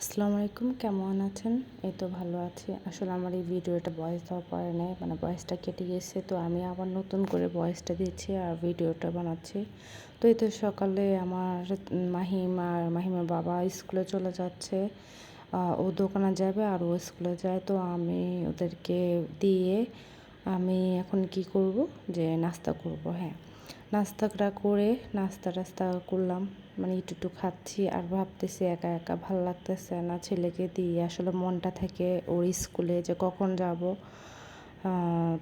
আসসালামু আলাইকুম, কেমন আছেন? এই তো ভালো আছি। আসলে আমার এই ভিডিওটা ভয়েস দেওয়া পড়ে নাই, মানে ভয়েসটা কেটে গেছে, তো আমি আবার নতুন করে ভয়েসটা দিচ্ছি আর ভিডিওটা বানাচ্ছি। তো এই তো সকালে আমার মাহিমার বাবা স্কুলে চলে যাচ্ছে। ও দোকানে যাবে আর ও স্কুলে যায়, তো আমি ওদেরকে দিয়ে আমি এখন কি করব, যে নাস্তা করব। হ্যাঁ, নাস্তাটা করে নাস্তা টাস্তা করলাম, মানে একটু খাচ্ছি আর ভাবতেছি একা একা ভাল লাগতেছে না, ছেলেকে দিয়ে আসলে মনটা থাকে ওর স্কুলে যে কখন যাব।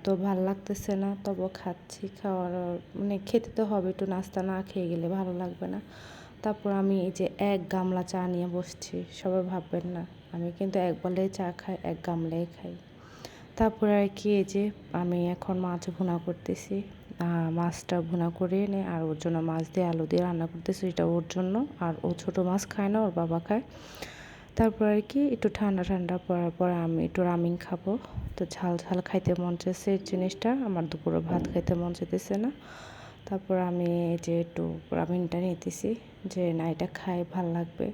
তো ভাল লাগতেছে না, তবু খাচ্ছি। খাওয়ার মানে খেতে তো হবে, একটু নাস্তা না খেয়ে গেলে ভালো লাগবে না। তারপর আমি এই যে এক গামলা চা নিয়ে বসছি, সবাই ভাববেন না আমি কিন্তু এক বেলায় চা খাই, এক গামলায় খাই। তারপরে আর কি এই যে আমি এখন মাছ ভুনা করতেছি। মাছটা ভুনা করে এনে আর ওর জন্য মাছ দিয়ে আলু দিয়ে রান্না করতেছি, এটা ওর জন্য। আর ও ছোটো মাছ খায় না, ওর বাবা খায়। তারপর আর কি একটু ঠান্ডা ঠান্ডা পড়ার পর আমি একটু রামিন খাবো। তো ঝাল ঝাল খাইতে মন চাইছে এই জিনিসটা, আমার দুপুরে ভাত খাইতে মন চাইতেছে না। তারপর আমি এই যে একটু রামিনটা নিতেছি, যে না এটা খাই ভাল লাগবে।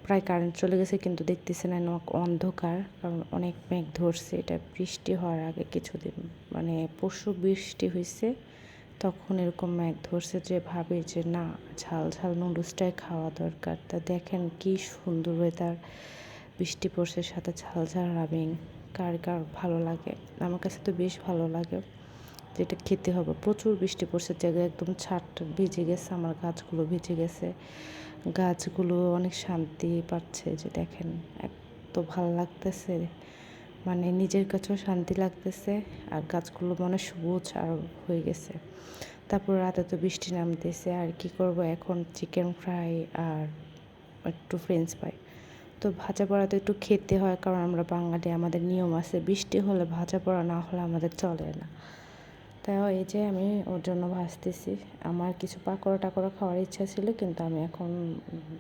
প্রায় কারেন্ট চলে গেছে, কিন্তু দেখতেছি না, অন্ধকার, কারণ অনেক মেঘ ধরছে। এটা বৃষ্টি হওয়ার আগে কিছুদিন, মানে পরশু বৃষ্টি হয়েছে, তখন এরকম মেঘ ধরছে যে ভাবি যে না, ঝাল ঝাল নুডলসটাই খাওয়া দরকার। তা দেখেন কি সুন্দর ওয়েদার, বৃষ্টি পড়ছে, সাথে ঝাল ঝাল রামিন। কার কার ভালো লাগে? আমার কাছে তো বেশ ভালো লাগে, যেটা খেতে হবে। প্রচুর বৃষ্টি পড়ছে, জায়গায় একদম ছাদ ভিজে গেছে, আমার গাছগুলো ভিজে গেছে। গাছগুলো অনেক শান্তি পাচ্ছে, যে দেখেন এত ভালো লাগতেছে, মানে নিজের কাছেও শান্তি লাগতেছে। আর গাছগুলো মনে সবুজ আর হয়ে গেছে। তারপর রাতে তো বৃষ্টি নামতেছে, আর কি করব এখন, চিকেন ফ্রাই আর একটু ফ্রেঞ্চ ফ্রাই। তো ভাজা পোড়া তো একটু খেতে হয়, কারণ আমরা বাঙালি, আমাদের নিয়ম আছে, বৃষ্টি হলে ভাজা পোড়া না হলে আমাদের চলে না। তাই এই যে আমি ওর জন্য ভাজতেছি। আমার কিছু পাকোড়া টাকোড়া খাওয়ার ইচ্ছা ছিল, কিন্তু আমি এখন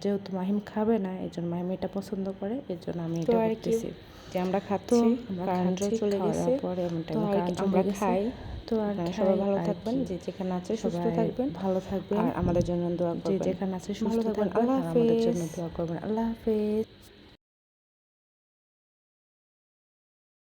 যেহেতু মাহিম খাবে না, এই জন্য মাহিম এটা পছন্দ করে, এর জন্য আমি এটা করতেছি। যে আমরা তো খাচ্ছি, আমরা কারেন্টও খাচ্ছি, চলে খাওয়া গেছে। দাওয়ার পরে তো আর কারেন্ট চলে আমরা গেছে। খাই। তো আর সবাই খাই ভালো আর থাকবেন, কি, যে যেখানে আছে সুস্থ সবাই থাকবেন, ভালো থাকবেন, আর আমাদের জন্য দোয়া যে করবেন। যেখানে আছে ভালো সুস্থ থাকবেন। থাকবেন আল্লাহ আর আমাদের হাফেজ। জন্য দোয়া করবেন। আল্লাহ হাফেজ।